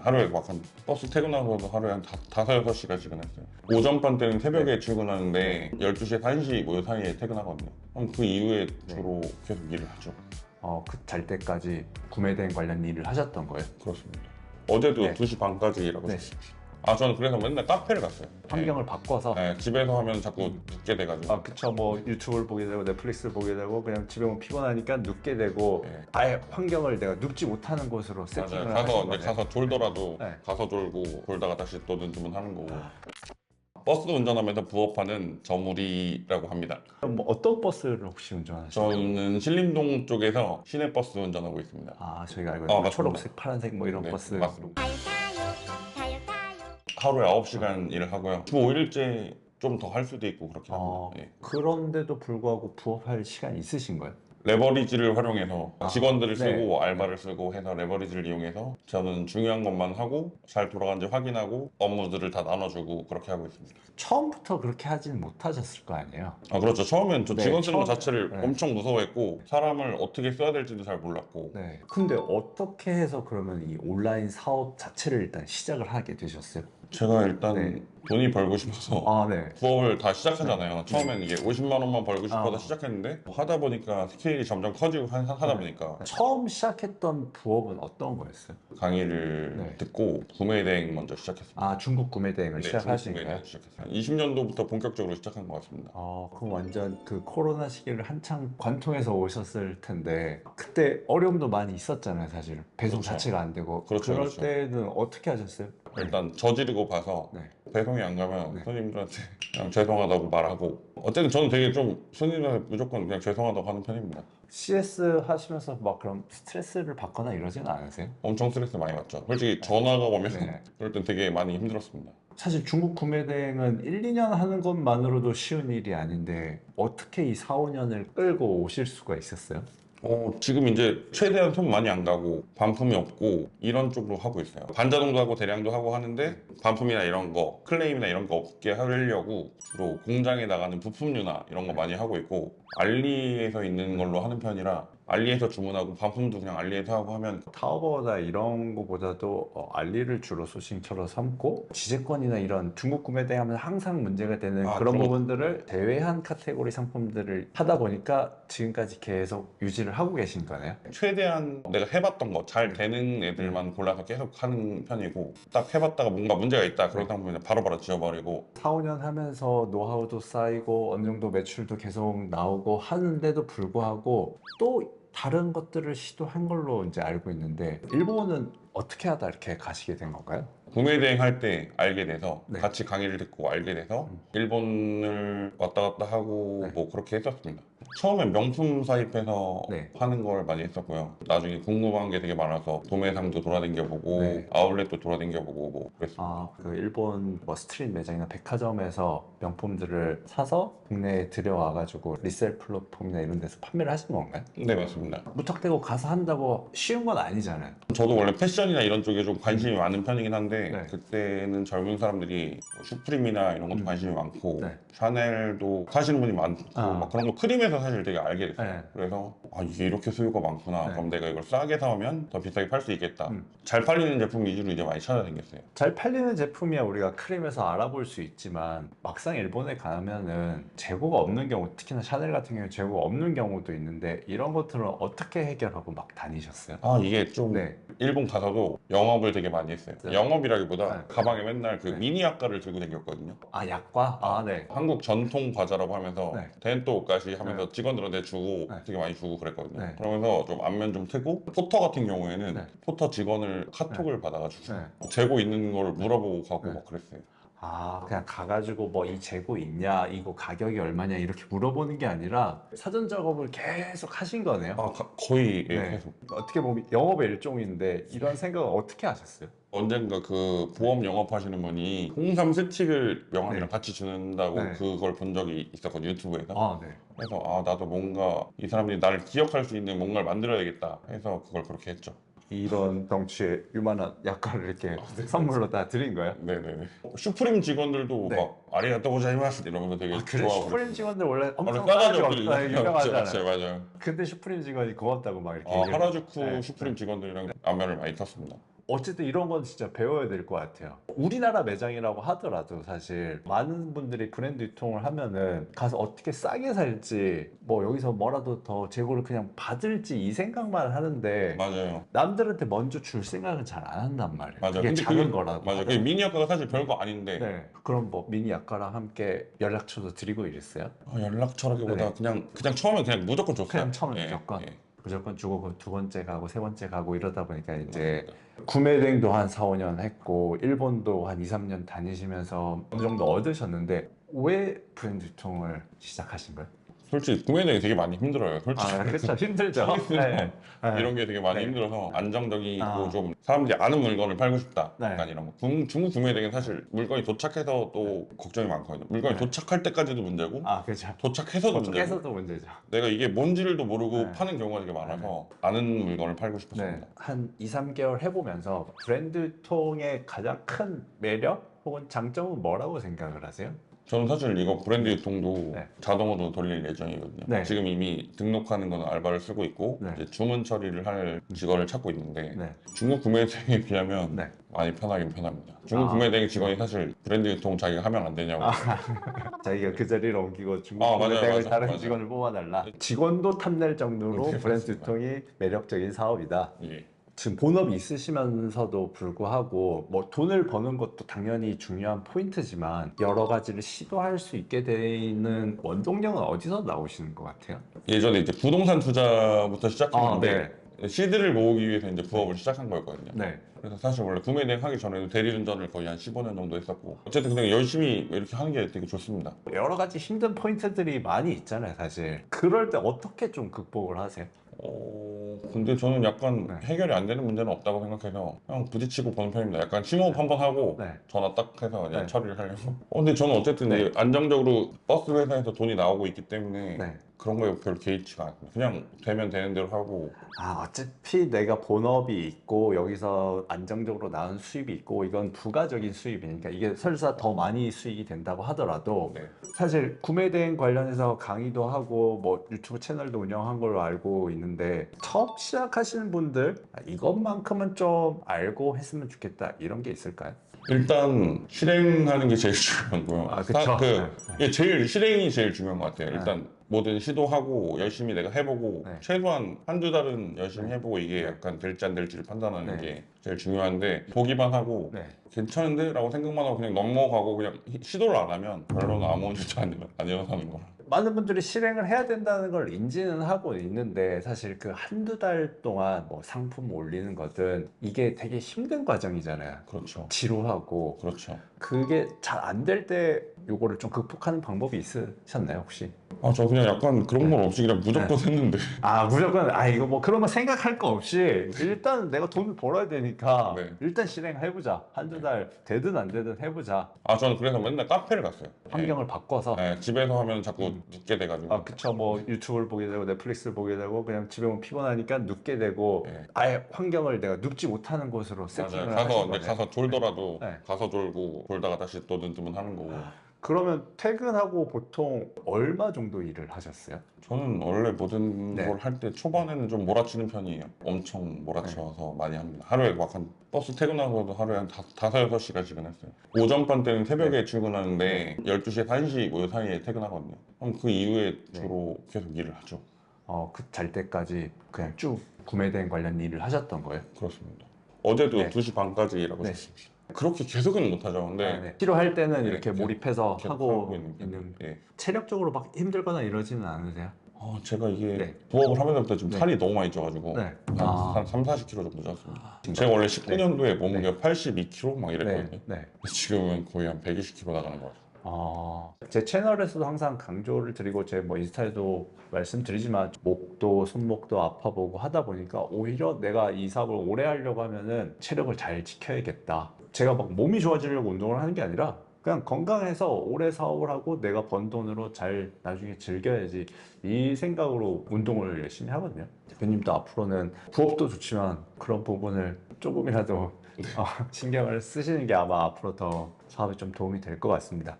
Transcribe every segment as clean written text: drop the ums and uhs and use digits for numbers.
하루에 막 한 버스 퇴근하고도 하루에 한 5-6시간씩은 했어요. 오전반 때는 새벽에 출근하는데 12시에서 1시 뭐 사이에 퇴근하거든요. 그럼 그 이후에 주로 계속 일을 하죠. 그 잘 때까지 구매대행 관련 일을 하셨던 거예요? 그렇습니다. 어제도 네. 2시 반까지 일하고 네. 있었어요. 아, 저는 그래서 맨날 카페를 갔어요. 환경을 바꿔서? 네, 집에서 하면 자꾸 눕게 돼가지고. 그쵸. 뭐 유튜브를 보게 되고 넷플릭스를 보게 되고 그냥 집에 오면 피곤하니까 눕게 되고 네. 아예 환경을 내가 눕지 못하는 곳으로 세팅을 맞아요. 하신 가서 거네요. 이제 가서 졸더라도 네. 가서 졸고 졸다가 다시 또 늦으면 하는 거고. 버스 운전하면서 부업하는 저물이라고 합니다. 그럼 뭐 어떤 버스를 혹시 운전하시나요? 저는 신림동 쪽에서 시내버스 운전하고 있습니다. 저희가 알고 아, 있는 맞습니다. 초록색, 파란색 뭐 이런 네, 버스. 맞습니다. 하루에 9시간 일을 하고요. 주 5일째 좀 더 할 수도 있고 그렇긴 합니다. 예. 그런데도 불구하고 부업할 시간이 있으신 거예요? 레버리지를 활용해서 직원들을 네. 쓰고 알바를 쓰고 해서 레버리지를 이용해서 저는 중요한 것만 하고 잘 돌아간지 확인하고 업무들을 다 나눠주고 그렇게 하고 있습니다. 처음부터 그렇게 하진 못하셨을 거 아니에요? 그렇죠. 처음엔 저 네, 직원 쓰는 것 처음에, 자체를 네. 엄청 무서워했고 사람을 어떻게 써야 될지도 잘 몰랐고 네. 근데 어떻게 해서 그러면 이 온라인 사업 자체를 일단 시작을 하게 되셨어요? 제가 일단 네. 돈이 벌고 싶어서 네. 부업을 다 시작하잖아요. 처음엔 이게 50만 원만 벌고 싶어서 아. 시작했는데 하다 보니까 스케일이 점점 커지고 하다 보니까 처음 시작했던 부업은 어떤 거였어요? 강의를 네. 듣고 구매 대행 먼저 시작했습니다. 중국 구매 대행을 시작하신 구매 거예요? 대행 시작했어요. 20년도부터 본격적으로 시작한 것 같습니다. 그럼 완전 그 코로나 시기를 한창 관통해서 오셨을 텐데 그때 어려움도 많이 있었잖아요, 사실. 배송 그렇죠. 자체가 안 되고. 그렇죠, 럴 그렇죠. 때는 어떻게 하셨어요? 일단 저지르고 봐서 네. 배송이 안 가면 손님들한테 그냥 죄송하다고 말하고 어쨌든 저는 되게 좀 손님들한테 무조건 그냥 죄송하다고 하는 편입니다. CS 하시면서 막 그럼 스트레스를 받거나 이러지는 않으세요? 엄청 스트레스 많이 받죠. 솔직히 전화가 오면 네. 그럴 땐 되게 많이 힘들었습니다. 사실 중국 구매 대행은 1, 2년 하는 것만으로도 쉬운 일이 아닌데 어떻게 이 4, 5년을 끌고 오실 수가 있었어요? 지금 이제 최대한 손 많이 안 가고 반품이 없고 이런 쪽으로 하고 있어요. 반자동도 하고 대량도 하고 하는데 반품이나 이런 거 클레임이나 이런 거 없게 하려고 주로 공장에 나가는 부품류나 이런 거 많이 하고 있고 알리에서 있는 걸로 하는 편이라 알리에서 주문하고 반품도 그냥 알리에서 하고 하면 타오바오나 이런 거보다도 알리를 주로 소싱처로 삼고 지재권이나 이런 중국 구매 대행하면 항상 문제가 되는 그런 그런 거- 부분들을 제외한 카테고리 상품들을 하다 보니까 지금까지 계속 유지를 하고 계신 거네요. 최대한 내가 해봤던 거 잘 되는 애들만 골라서 계속 하는 편이고 딱 해봤다가 뭔가 문제가 있다 그런 상품은 바로바로 지워버리고 4, 5년 하면서 노하우도 쌓이고 어느 정도 매출도 계속 나오고 하는데도 불구하고 또 다른 것들을 시도한 걸로 이제 알고 있는데 일본은 어떻게 하다 이렇게 가시게 된 건가요? 구매 대행 할 때 알게 돼서 네. 같이 강의를 듣고 알게 돼서 일본을 왔다 갔다 하고 네. 뭐 그렇게 했었습니다. 처음엔 명품 사입해서 네. 하는 걸 많이 했었고요. 나중에 궁금한 게 되게 많아서 도매상도 돌아다녀보고 네. 아울렛도 돌아다녀보고 뭐 그랬습니다. 그 일본 뭐 스트릿 매장이나 백화점에서 명품들을 사서 국내에 들여와가지고 리셀 플랫폼이나 이런 데서 판매를 하신 건가요? 네, 맞습니다. 무턱대고 가서 한다고 쉬운 건 아니잖아요. 저도 원래 패션이나 이런 쪽에 좀 관심이 많은 편이긴 한데 네. 그때는 젊은 사람들이 뭐 슈프림이나 이런 것도 관심이 많고 네. 샤넬도 사시는 분이 많고 막 그런 거 크림에서 사실 되게 알게 됐어요. 네. 그래서 이게 이렇게 수요가 많구나. 네. 그럼 내가 이걸 싸게 사오면 더 비싸게 팔 수 있겠다. 잘 팔리는 제품 위주로 이제 많이 찾아다녔어요. 잘 팔리는 제품이야 우리가 크림에서 알아볼 수 있지만 막상 일본에 가면은 재고가 없는 경우, 특히나 샤넬 같은 경우에 재고가 없는 경우도 있는데 이런 것들은 어떻게 해결하고 막 다니셨어요? 이게 좀 네. 일본 가서도 영업을 되게 많이 했어요. 영업이라기보다 네. 가방에 맨날 그 미니 약과를 들고 다녔거든요. 약과? 네. 한국 전통 과자라고 하면서 네. 덴또 오까시 하면서 직원들한테 주고 되게 많이 주고 그랬거든요. 네. 그러면서 좀 안면 좀 트고 포터 같은 경우에는 네. 포터 직원을 카톡을 받아가지고 네. 재고 있는 걸 물어보고 가고 막 그랬어요. 그냥 가가지고 뭐 이 재고 있냐, 이거 가격이 얼마냐 이렇게 물어보는 게 아니라 사전 작업을 계속 하신 거네요. 거의 네. 계속. 어떻게 보면 영업의 일종인데 이런 생각을 어떻게 하셨어요? 언젠가 그 보험 영업하시는 분이 홍삼 스틱을 명함이랑 네. 같이 준다고 네. 그걸 본 적이 있었거든요, 유튜브에서. 네. 그래서 나도 뭔가 이 사람들이 나를 기억할 수 있는 뭔가를 만들어야겠다 해서 그걸 그렇게 했죠. 이런 덩치의 유만한 약과를 이렇게 선물로 다 드린 거예요? 네네네. 슈프림 직원들도 네. 막 아리가또 고자이마스 이러면서 되게 그래? 좋아하고 슈프림 직원들 원래 엄청 싸가지고 유명하잖아요. 맞아요. 근데 슈프림 직원이 고맙다고 막 이렇게 하라주쿠 네. 슈프림 직원들이랑 안면을 많이 탔습니다. 어쨌든 이런 건 진짜 배워야 될 것 같아요. 우리나라 매장이라고 하더라도 사실 많은 분들이 브랜드 유통을 하면은 가서 어떻게 싸게 살지, 뭐 여기서 뭐라도 더 재고를 그냥 받을지 이 생각만 하는데 맞아요. 남들한테 먼저 줄 생각은 잘 안 한단 말이에요. 맞아요. 그게 근데 작은 거라고 맞아요. 그게 하더라도. 미니 학과가 사실 별거 아닌데 네. 그럼 뭐 미니 약과랑 함께 연락처도 드리고 이랬어요? 연락처라기보다 네. 그냥 처음에 그냥 무조건 줬어요. 그냥 처음에 예, 무조건 예. 무조건 주고 그두 번째 가고 세 번째 가고 이러다 보니까 이제 맞습니다. 구매 대행도 한 4, 5년 했고 일본도 한 2, 3년 다니시면서 어느 정도 얻으셨는데 왜 브랜드 유통을 시작하신 거예요? 솔직히 구매되기 되게 많이 힘들어요. 솔직히. 아, 그렇죠. 힘들죠. 네. 네. 이런 게 되게 많이 네. 힘들어서 안정적이고 아. 좀 사람들이 아는 물건을 팔고 싶다. 네. 약간 이런 거. 중국 구매되기는 사실 물건이 도착해서 또 걱정이 많거든요. 물건이 네. 도착할 때까지도 문제고 아, 그렇죠. 도착해서도 문제고 어떻게서도 문제죠. 내가 이게 뭔지를도 모르고 네. 파는 경우가 되게 많아서 아는 물건을 팔고 네. 싶었습니다. 한 2, 3개월 해보면서 브랜드 유통의 가장 큰 매력 혹은 장점은 뭐라고 생각을 하세요? 저는 사실 이거 브랜드 유통도 네. 자동으로 돌릴 예정이거든요. 네. 지금 이미 등록하는 거는 알바를 쓰고 있고 네. 이제 주문 처리를 할 직원을 찾고 있는데 네. 중국 구매대행에 비하면 네. 많이 편하긴 편합니다. 중국 아. 구매대행 직원이 사실 브랜드 유통 자기가 하면 안 되냐고. 자기가 그 자리를 옮기고 중국 아, 맞아요, 구매대행을 맞아요, 다른 맞아요. 직원을 뽑아달라. 직원도 탐낼 정도로 네, 브랜드 맞습니다. 유통이 매력적인 사업이다. 예. 지금 본업이 있으시면서도 불구하고 뭐 돈을 버는 것도 당연히 중요한 포인트지만 여러 가지를 시도할 수 있게 되는 원동력은 어디서 나오시는 것 같아요? 예전에 이제 부동산 투자부터 아, 시작했는데 시드를 모으기 위해서 이제 부업을 시작한 거였거든요. 네. 그래서 사실 원래 구매대행 하기 전에도 대리운전을 거의 한 15년 정도 했었고 어쨌든 그냥 열심히 이렇게 하는 게 되게 좋습니다. 여러 가지 힘든 포인트들이 많이 있잖아요, 사실. 그럴 때 어떻게 좀 극복을 하세요? 근데 저는 약간 네. 해결이 안 되는 문제는 없다고 생각해서 그냥 부딪히고 보는 편입니다. 약간 심호흡 한번 하고 네. 전화 딱 해서 그냥 네. 처리를 하려고. 근데 저는 어쨌든 네. 이제 안정적으로 버스 회사에서 돈이 나오고 있기 때문에 네. 그런 거에 별로 개의치가 않습니다. 그냥 되면 되는 대로 하고. 아, 어차피 내가 본업이 있고 여기서 안정적으로 나온 수입이 있고 이건 부가적인 수입이니까 이게 설사 더 많이 수익이 된다고 하더라도 네. 사실 구매대행 관련해서 강의도 하고 뭐 유튜브 채널도 운영한 걸로 알고 있는데 처음 시작하시는 분들 이것만큼은 좀 알고 했으면 좋겠다 이런 게 있을까요? 일단 실행하는 게 제일 중요하고요. 아, 그쵸. 이게 제일 실행이 제일 중요한 것 같아요. 네. 일단 뭐든 시도하고 열심히 내가 해보고 네. 최소한 한두 달은 열심히 네. 해보고 이게 네. 약간 될지 안 될지를 판단하는 네. 게 제일 중요한데 보기만 하고 네. 괜찮은데? 라고 생각만 하고 그냥 넘어가고 그냥 시도를 안 하면 별로는 아무 문제도 안 일어나는 거라. 많은 분들이 실행을 해야 된다는 걸 인지는 하고 있는데 사실 그 한두 달 동안 뭐 상품 올리는 거든 이게 되게 힘든 과정이잖아요. 그렇죠. 지루하고 그렇죠. 그게 잘 안 될 때 요거를 좀 극복하는 방법이 있으셨나요 혹시? 저 그냥 약간 그런 건 없이 그냥 무조건 했는데. 아 무조건 이거 뭐 그런 거 생각할 거 없이 일단 내가 돈을 벌어야 되니까 네. 일단 실행해보자. 한두 달 되든 안 되든 해보자. 저는 그래서 맨날 카페를 갔어요. 환경을 바꿔서 집에서 하면 자꾸 눕게 돼가지고. 아, 그쵸. 뭐 유튜브를 보게 되고 넷플릭스를 보게 되고 그냥 집에 오면 피곤하니까 눕게 되고 네. 아예 환경을 내가 눕지 못하는 곳으로 맞아요. 세팅을 가서 하신 이제 거네요. 가서 졸더라도 네. 가서 졸고 졸다가 다시 또 눈 뜨면 하는 거고. 그러면 퇴근하고 보통 얼마 정도 일을 하셨어요? 저는 원래 모든 네. 걸 할 때 초반에는 좀 몰아치는 편이에요. 엄청 몰아쳐서 많이 합니다. 하루에 막 한 버스 퇴근하고도 하루에 한 다섯 여섯 시간씩은 했어요. 오전반 때는 새벽에 출근하는데 12시에서 1시 그 사이에 퇴근하거든요. 그럼 그 이후에 주로 계속 일을 하죠. 그 잘 때까지 그냥 쭉 구매대행 관련 일을 하셨던 거예요? 그렇습니다. 어제도 네. 2시 반까지 일하고 네. 있습니다. 그렇게 계속은 못하죠. 근데 네. 필요할 때는 네, 이렇게 계속- 몰입해서 계속 하고 있는 편. 있는 예. 체력적으로 막 힘들거나 이러지는 않으세요? 제가 이게 네. 부업을 하면서부터 지금 네. 살이 너무 많이 쪄가지고 네. 한 3, 40kg 정도 쪘습니다. 제가 원래 19년도에 몸무게가 82kg 막 이랬거든요. 네. 지금은 거의 한 120kg 나가는 거죠. 제 채널에서도 항상 강조를 드리고 제 뭐 인스타에도 말씀드리지만 목도 손목도 아파보고 하다 보니까 오히려 내가 이 사업을 오래 하려고 하면은 체력을 잘 지켜야겠다. 제가 막 몸이 좋아지려고 운동을 하는 게 아니라 그냥 건강해서 오래 사업을 하고 내가 번 돈으로 잘 나중에 즐겨야지 이 생각으로 운동을 열심히 하거든요. 대표님도 앞으로는 부업도 좋지만 그런 부분을 조금이라도 신경을 쓰시는 게 아마 앞으로 더 사업에 좀 도움이 될 것 같습니다.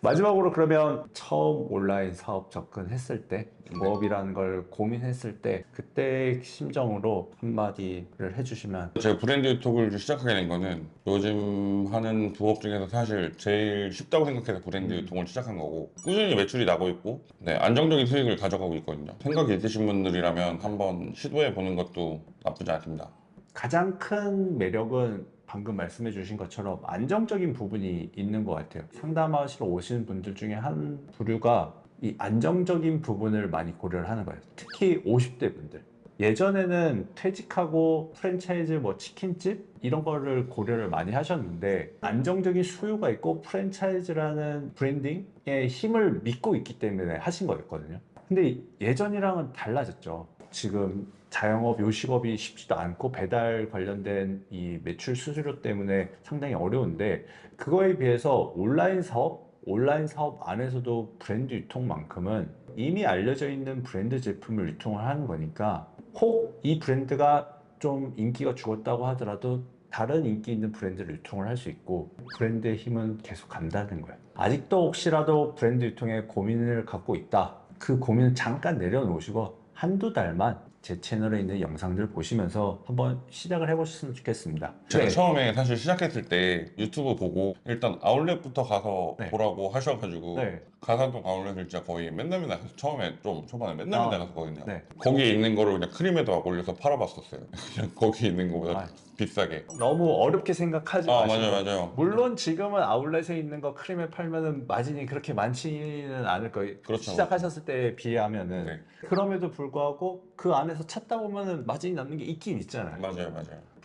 마지막으로 그러면 처음 온라인 사업 접근했을 때, 부업이라는 걸 고민했을 때, 그때 심정으로 한마디를 해주시면. 제가 브랜드 유튜브를 시작하게 된 거는 요즘 하는 부업 중에서 사실 제일 쉽다고 생각해서 브랜드 유튜브를 시작한 거고, 꾸준히 매출이 나고 있고, 네, 안정적인 수익을 가져가고 있거든요. 생각이 있으신 분들이라면 한번 시도해 보는 것도 나쁘지 않습니다. 가장 큰 매력은 방금 말씀해 주신 것처럼 안정적인 부분이 있는 것 같아요. 상담하시러 오시는 분들 중에 한 부류가 이 안정적인 부분을 많이 고려를 하는 거예요. 특히 50대 분들. 예전에는 퇴직하고 프랜차이즈 뭐 치킨집 이런 거를 고려를 많이 하셨는데 안정적인 수요가 있고 프랜차이즈라는 브랜딩의 힘을 믿고 있기 때문에 하신 거였거든요. 근데 예전이랑은 달라졌죠. 지금 자영업, 요식업이 쉽지도 않고 배달 관련된 이 매출 수수료 때문에 상당히 어려운데 그거에 비해서 온라인 사업 안에서도 브랜드 유통만큼은 이미 알려져 있는 브랜드 제품을 유통을 하는 거니까 혹 이 브랜드가 좀 인기가 죽었다고 하더라도 다른 인기 있는 브랜드를 유통을 할 수 있고 브랜드의 힘은 계속 간다는 거예요. 아직도 혹시라도 브랜드 유통에 고민을 갖고 있다. 그 고민을 잠깐 내려놓으시고 한두 달만 제 채널에 있는 영상들 보시면서 한번 시작을 해보셨으면 좋겠습니다. 제가 네. 처음에 사실 시작했을 때 유튜브 보고 일단 아울렛부터 가서 네. 보라고 하셔가지고 네. 가산동 아울렛을 진짜 거의 맨날 가서 처음에 좀 초반에 맨날 갔었거든요. 네. 거기에 있는 거를 그냥 크림에다가 올려서 팔아봤었어요. 그냥 거기 있는 거보다 아. 비싸게. 너무 어렵게 생각하지 마시고 맞아요. 물론 지금은 아울렛에 있는 거 크림에 팔면은 마진이 그렇게 많지는 않을 거예요. 그렇죠. 시작하셨을 때에 비하면은 네. 그럼에도 불구하고 그 안에서 찾다 보면은 마진이 남는 게 있긴 있잖아요. 맞아요.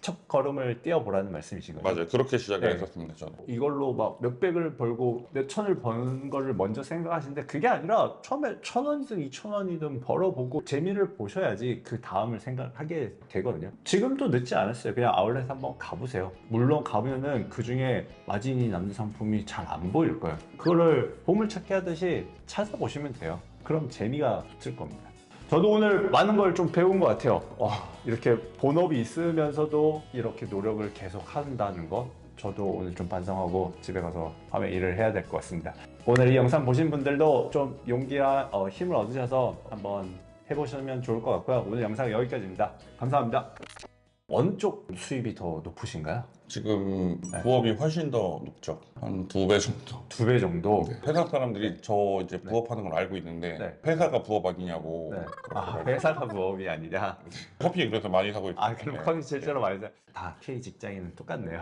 첫 걸음을 띄워보라는 말씀이신 거죠. 맞아요. 그렇게 시작을 네. 했었습니다, 저는. 이걸로 막 몇백을 벌고 몇천을 버는 거를 먼저 생각하시는데 그게 아니라 처음에 1,000원이든 2,000원이든 벌어보고 재미를 보셔야지 그 다음을 생각하게 되거든요. 지금도 늦지 않았어요. 그냥 아울렛 한번 가보세요. 물론 가면은 그 중에 마진이 남는 상품이 잘 안 보일 거예요. 그거를 보물찾기 하듯이 찾아보시면 돼요. 그럼 재미가 붙을 겁니다. 저도 오늘 많은 걸 좀 배운 것 같아요. 이렇게 본업이 있으면서도 이렇게 노력을 계속 한다는 거 저도 오늘 좀 반성하고 집에 가서 밤에 일을 해야 될 것 같습니다. 오늘 이 영상 보신 분들도 좀 용기와 힘을 얻으셔서 한번 해보시면 좋을 것 같고요. 오늘 영상 여기까지입니다. 감사합니다. 어느 쪽 수입이 더 높으신가요? 지금 네. 부업이 훨씬 더 높죠. 한 2배 정도. 2배 정도? 회사 사람들이 저 이제 부업하는 걸 알고 있는데 네. 회사가 부업 아니냐고. 네. 회사가 부업이 아니라. 커피 그래서 많이 사고 있어요. 그럼 네. 커피 실제로 많이 다 K 직장인은 똑같네요.